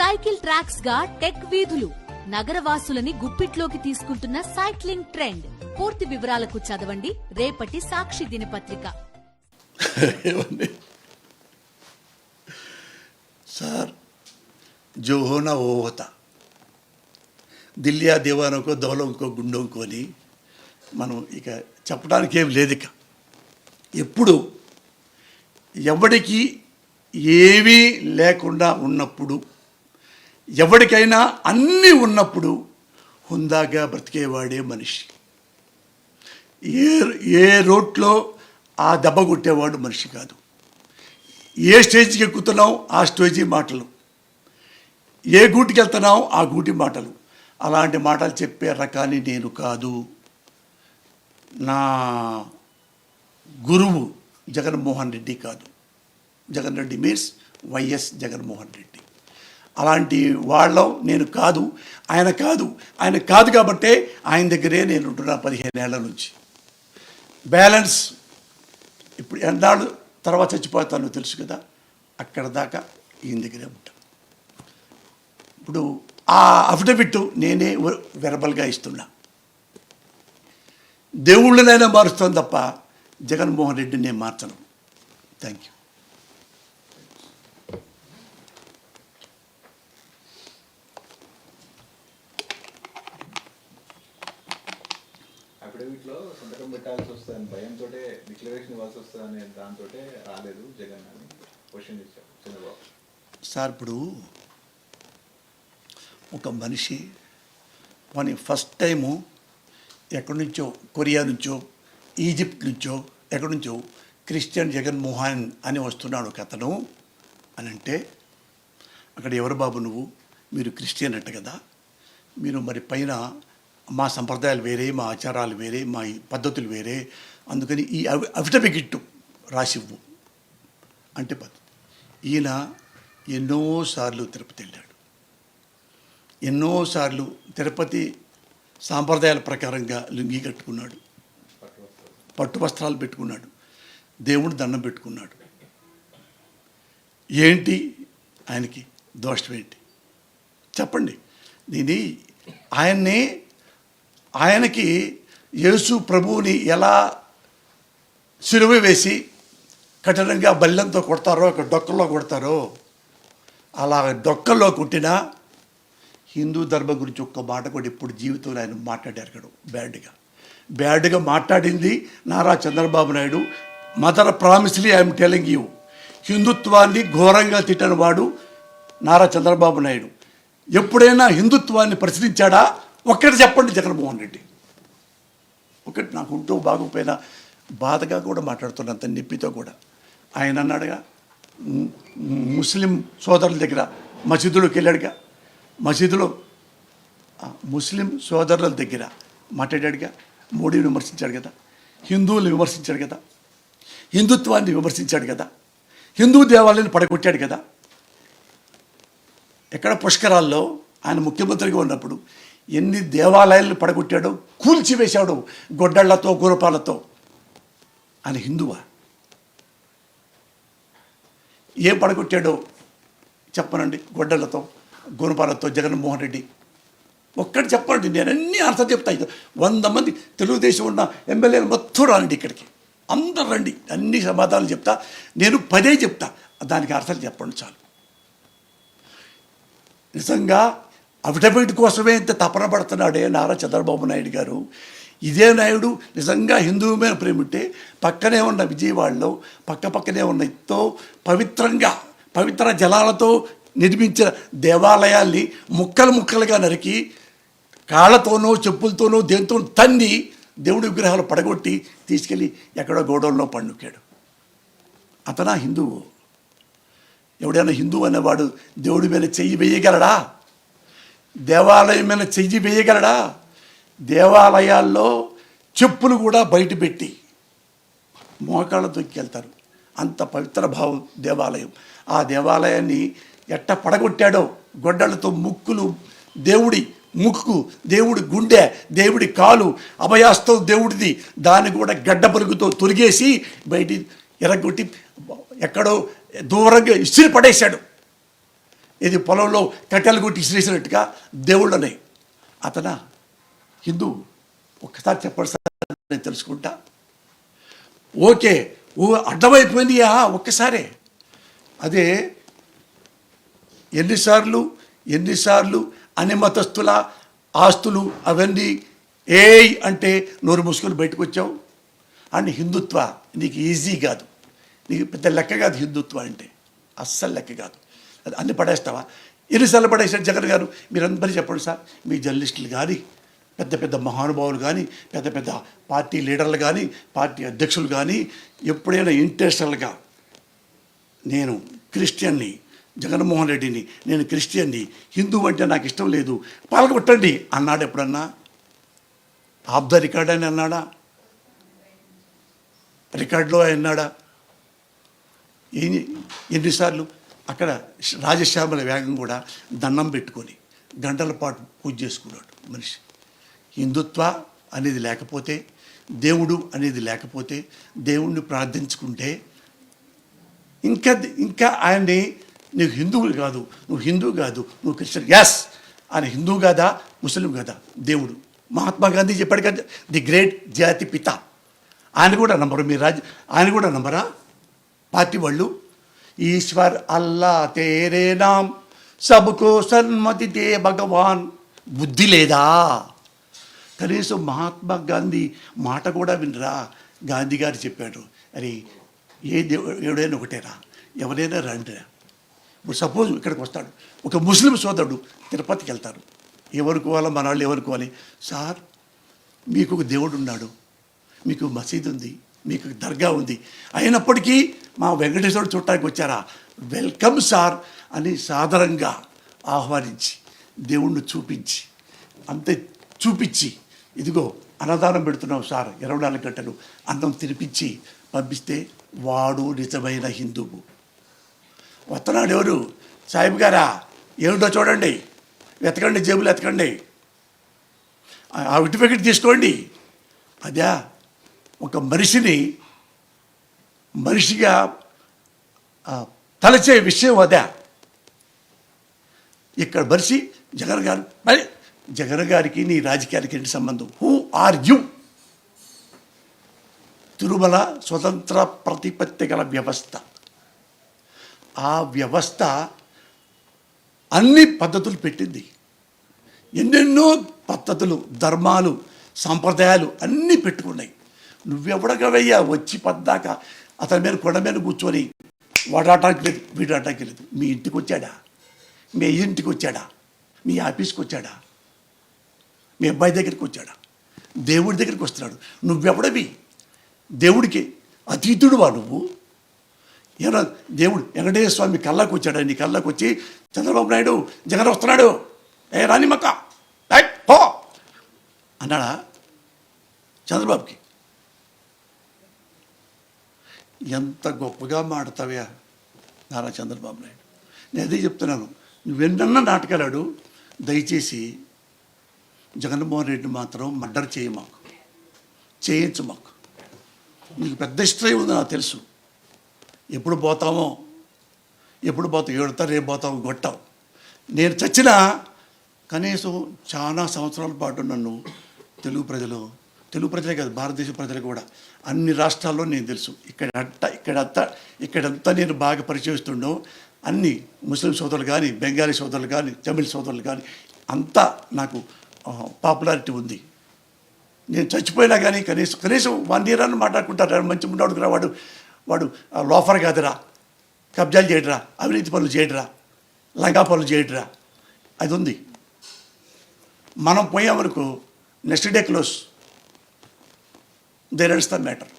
Cycle tracks గా tech వీధులు నగరవాసులని గుప్పిట్లోకి తీసుకుంటున్న సైక్లింగ్ ట్రెండ్. పూర్తి వివరాలకు చదవండి రేపటి సాక్షి దినపత్రిక. సార్ जो होना वो होता, దిల్లియా దేవానకో దౌలంకో గుండోంకో అని మనం ఇక చెప్పడానికి ఏం లేదు. ఇక ఎప్పుడు ఎవడికి ఏమీ లేకుండా ఉన్నప్పుడు, ఎవరికైనా అన్నీ ఉన్నప్పుడు హుందాగా బ్రతికేవాడే మనిషి. ఏ రోడ్లో ఆ దెబ్బ కొట్టేవాడు మనిషి కాదు. ఏ స్టేజ్కి ఎక్కుతున్నాం ఆ స్టేజీ మాటలు, ఏ గూటికి వెళ్తున్నాం ఆ గూటి మాటలు. అలాంటి మాటలు చెప్పే రకాన్ని నేను కాదు. నా గురువు జగన్మోహన్ రెడ్డి కాదు. Jagan Reddy means YS Jaganmohan Reddy. అలాంటి వాళ్ళం నేను కాదు, ఆయన కాదు. ఆయన కాదు కాబట్టే ఆయన దగ్గరే నేను ఉంటున్నా 15 ఏళ్ల నుంచి. బ్యాలెన్స్ ఇప్పుడు ఎన్నాళ్ళు తర్వాత చచ్చిపోతానో తెలుసు కదా, అక్కడ దాకా ఈయన దగ్గరే ఉంటాను. ఇప్పుడు ఆ అఫిడవిట్ నేనే వెరబల్గా ఇస్తున్నా. దేవుళ్ళనైనా మారుస్తాను తప్ప జగన్మోహన్ రెడ్డిని నేను మార్చను. Thank you. అఫిడవిట్లో సంతకం పెట్టాల్సి వస్తుందని భయంతో డిక్లరేషన్ ఇవ్వాల్సి వస్తుందని దాంతో రాలేదు జగన్ అని క్వశ్చన్ ఇచ్చారు చంద్రబాబు. సార్ ఇప్పుడు ఒక మనిషి పోనీ ఫస్ట్ టైము ఎక్కడి నుంచో, కొరియా నుంచో, ఈజిప్ట్ నుంచో, ఎక్కడి నుంచో క్రిస్టియన్ జగన్మోహన్ అని వస్తున్నాడు ఒక అతను అని అంటే, అక్కడ ఎవరు బాబు నువ్వు, మీరు క్రిస్టియన్ అంట కదా, మీరు మరి పైన మా సంప్రదాయాలు వేరే, మా ఆచారాలు వేరే, మా పద్ధతులు వేరే, అందుకని ఈ అఫిడవిట్ రాసివ్వు అంటే పద్ధతి. ఈయన ఎన్నోసార్లు తిరుపతి వెళ్ళాడు, ఎన్నోసార్లు తిరుపతి సాంప్రదాయాల ప్రకారంగా లుంగి కట్టుకున్నాడు, పట్టు వస్త్రాలు పెట్టుకున్నాడు, దేవుడు దండం పెట్టుకున్నాడు. ఏంటి ఆయనకి దోషం ఏంటి చెప్పండి. దీని ఆయనకి యేసు ప్రభువుని ఎలా సిలువ వేసి కఠినంగా బల్లెంతో కొడతారో, ఒక డొక్కల్లో కొడతారో, అలా డొక్కల్లో కొట్టినా హిందూ ధర్మం గురించి ఒక్క మాట కూడా ఇప్పుడు జీవితంలో ఆయన మాట్లాడారు కదా బ్యాడ్గా మాట్లాడింది Nara Chandrababu Naidu. Mother promisely I'm telling you, హిందుత్వాన్ని ఘోరంగా తిట్టిన వాడు నారా చంద్రబాబు నాయుడు. ఎప్పుడైనా హిందుత్వాన్ని ప్రశ్నించాడా? ఒక్కటి చెప్పండి జగన్మోహన్ రెడ్డి. ఒకటి నాకు ఉంటూ బాగోపోయినా బాధగా కూడా మాట్లాడుతున్నంత నొప్పితో కూడా. ఆయన అన్నాడుగా, ముస్లిం సోదరుల దగ్గర మసీదులోకి వెళ్ళాడుగా, మసీదులో ముస్లిం సోదరుల దగ్గర మాట్లాడాడుగా, మోడీని విమర్శించాడు కదా, హిందువులను విమర్శించాడు కదా, హిందుత్వాన్ని విమర్శించాడు కదా, హిందూ దేవాలయాన్ని పడగొట్టాడు కదా. ఎక్కడ పుష్కరాల్లో ఆయన ముఖ్యమంత్రిగా ఉన్నప్పుడు ఎన్ని దేవాలయాలను పడగొట్టాడో, కూల్చివేశాడు గొడ్డళ్లతో, గురపాలతో. ఆయన హిందువా? ఏం పడగొట్టాడో చెప్పనండి, గొడ్డళ్లతో, గుణపాలతో జగన్మోహన్ రెడ్డి. ఒక్కటి చెప్పండి, నేను అన్ని ఆన్సర్ చెప్తాను. 100 మంది తెలుగుదేశం ఉన్న ఎమ్మెల్యేలు మొత్తం రండి ఇక్కడికి, అందరు రండి, అన్ని సమాధానాలు చెప్తా. నేను 10 చెప్తా, దానికి అర్థాలు చెప్పండి చాలు. నిజంగా అఫిడవిట్ కోసమే ఇంత తపన పడుతున్నాడే నారా చంద్రబాబు నాయుడు గారు. ఇదే నాయుడు నిజంగా హిందువు మీద ప్రేమ ఉంటే పక్కనే ఉన్న విజయవాడలో పక్కనే ఉన్న ఎంతో పవిత్ర జలాలతో నిర్మించిన దేవాలయాల్ని ముక్కలుగా నరికి కాళ్ళతోనో, చెప్పులతోనో, దేంతో తన్ని దేవుడి విగ్రహాలు పడగొట్టి తీసుకెళ్ళి ఎక్కడో గోడౌన్లో పండుకాడు. అతనా హిందువు? ఎవడైనా హిందువు అనేవాడు దేవుడి మీద చెయ్యి వేయగలడా? దేవాలయం మీద చెయ్యి వేయగలడా? దేవాలయాల్లో చెప్పులు కూడా బయట పెట్టి మోకాళ్ళ తొక్కెళ్తారు. అంత పవిత్ర భావం దేవాలయం. ఆ దేవాలయాన్ని ఎట్ట పడగొట్టాడో, గొడ్డలతో ముక్కులు, దేవుడి ముక్కు, దేవుడి గుండె, దేవుడి కాలు, అభయాస్తం దేవుడిది, దాన్ని కూడా గడ్డ పరుగుతో తొలిగేసి బయట ఎరగొట్టి ఎక్కడో దూరంగా ఇసిరి పడేశాడు. ఇది పొలంలో కట్టెలు కొట్టి ఇసిరేసినట్టుగా దేవుళ్ళని. అతన హిందూ? ఒక్కసారి చెప్పండి సార్, నేను తెలుసుకుంటా. ఓకే, అడ్డమైపోయిందియా ఒక్కసారే. అదే ఎన్నిసార్లు అన్ని మతస్థుల ఆస్తులు అవన్నీ ఏయ్ అంటే నోరు మూసుకొని బయటకు వచ్చావు. అండ్ హిందుత్వ నీకు ఈజీ కాదు, నీకు పెద్ద లెక్క కాదు హిందుత్వ అంటే, అస్సలు లెక్క కాదు. అది అన్ని పడేస్తావా? ఎన్నిసార్లు పడేసాడు జగన్ గారు? మీరందరూ చెప్పండి సార్. మీ జర్నలిస్టులు కానీ, పెద్ద పెద్ద మహానుభావులు కానీ, పెద్ద పెద్ద పార్టీ లీడర్లు కానీ, పార్టీ అధ్యక్షులు కానీ ఎప్పుడైనా ఇంటర్నేషనల్గా నేను క్రిస్టియన్ని, జగన్మోహన్ రెడ్డిని, నేను క్రిస్టియన్ని, హిందూ అంటే నాకు ఇష్టం లేదు, పాల్గొట్టండి అన్నాడు ఎప్పుడన్నా? ఆఫ్ ద రికార్డ్ అని అన్నాడా? రికార్డులో అన్నాడా? ఎన్నిసార్లు అక్కడ రాజశ్యామల వేగం కూడా దండం పెట్టుకొని గంటల పాటు పూజ చేసుకున్నాడు మనిషి. హిందుత్వ అనేది లేకపోతే, దేవుడు అనేది లేకపోతే, దేవుణ్ణి ప్రార్థించుకుంటే ఇంకా ఆయన్ని నీకు హిందువులు కాదు, నువ్వు హిందూ కాదు, నువ్వు క్రిస్టియన్. ఎస్, ఆయన హిందూ కాదా, ముస్లిం కాదా? దేవుడు. మహాత్మా గాంధీ చెప్పాడు కదా, ది గ్రేట్ జాతి పిత. ఆయన కూడా నంబరు మీ ఆయన కూడా నంబరా పార్టీ వాళ్ళు? ఈశ్వర్ అల్లా తేరే నామ్ సబ్కో సన్మతి దే భగవాన్. బుద్ధి లేదా? కనీసం మహాత్మా గాంధీ మాట కూడా వినరా? గాంధీ గారు చెప్పాడు, అరే ఎవడైనా ఒకటేరా, ఎవరైనా రండిరా. ఇప్పుడు సపోజ్ ఇక్కడికి వస్తాడు ఒక ముస్లిం సోదరుడు, తిరుపతికి వెళ్తారు. ఎవరుకోవాలో మన వాళ్ళు ఎవరుకోవాలి? సార్ మీకు ఒక దేవుడు ఉన్నాడు, మీకు మసీదు ఉంది, మీకు దర్గా ఉంది, అయినప్పటికీ మా వెంకటేశ్వరుడు చూడటానికి వచ్చారా? వెల్కమ్ సార్ అని సాదరంగా ఆహ్వానించి, దేవుణ్ణి చూపించి, అంతే చూపించి, ఇదిగో అన్నదానం పెడుతున్నాం సార్ 24 గంటలు, అన్నం తినిపించి పంపిస్తే వాడు నిజమైన హిందువు. వస్తున్నాడు ఎవరు? సాహిబ్ గారా, ఏమిటో చూడండి, వెతకండి, జేబులు వెతకండి, ఆ సర్టిఫికెట్ తీసుకోండి. అదే ఒక మనిషిగా తలచే విషయం అదే. ఇక్కడ మనిషి జగన్ గారు, మరి జగన్ గారికి నీ రాజకీయానికి ఏంటి సంబంధం? Who are you? తిరుమల స్వతంత్ర ప్రతిపత్తి గల వ్యవస్థ. ఆ వ్యవస్థ అన్ని పద్ధతులు పెట్టింది, ఎన్నెన్నో పద్ధతులు, ధర్మాలు, సాంప్రదాయాలు అన్నీ పెట్టుకున్నాయి. నువ్వెవడగవయ్యా వచ్చి పద్దాక అతని మీద కొండ మీద కూర్చొని వాడు ఆటానికి లేదు, వీడు ఆటానికి లేదు. మీ ఇంటికి వచ్చాడా? మీ ఇంటికి వచ్చాడా? మీ ఆఫీస్కి వచ్చాడా? మీ అబ్బాయి దగ్గరికి వచ్చాడా? దేవుడి దగ్గరికి వస్తున్నాడు. నువ్వెవడవి? దేవుడికి అతీతుడువా నువ్వు? ఏమన్నా దేవుడు వెంకటేశ్వర స్వామి కళ్ళకు వచ్చాడా? నీ కళ్ళకు వచ్చి చంద్రబాబు నాయుడు జగన్ వస్తున్నాడు, ఏ రాని మక్క పో అన్నాడా చంద్రబాబుకి? ఎంత గొప్పగా మాడతావా నారా చంద్రబాబు నాయుడు. నేను అదే చెప్తున్నాను, నువ్వెన్నన్నా నాటకాలాడు, దయచేసి జగన్మోహన్ రెడ్డి మాత్రం మర్డర్ చేయించు మాకు. నీకు పెద్ద హిస్టరీ ఉంది నాకు తెలుసు. ఎప్పుడు పోతామో ఏడుతా, రేపు పోతామో గొట్టావు. నేను చచ్చినా కనీసం చాలా సంవత్సరాల పాటు నన్ను తెలుగు ప్రజలే కాదు, భారతదేశ ప్రజలు కూడా అన్ని రాష్ట్రాల్లో నేను తెలుసు. ఇక్కడంతా నేను బాగా పరిచయిస్తుండో అన్ని ముస్లిం సోదరులు కానీ, బెంగాలీ సోదరులు కానీ, తమిళ సోదరులు కానీ అంతా నాకు పాపులారిటీ ఉంది. నేను చచ్చిపోయినా కానీ కనీసం 1 year అని మాట్లాడుకుంటారు. మంచి ఉండవుడుకురా, వాడు లోఫర్ కాదురా, కబ్జాలు చేయడరా, అవినీతి పనులు చేయడరా, లంగా పనులు చేయడరా, అది ఉంది. మనం పోయామనుకో next day close, they reads the matter.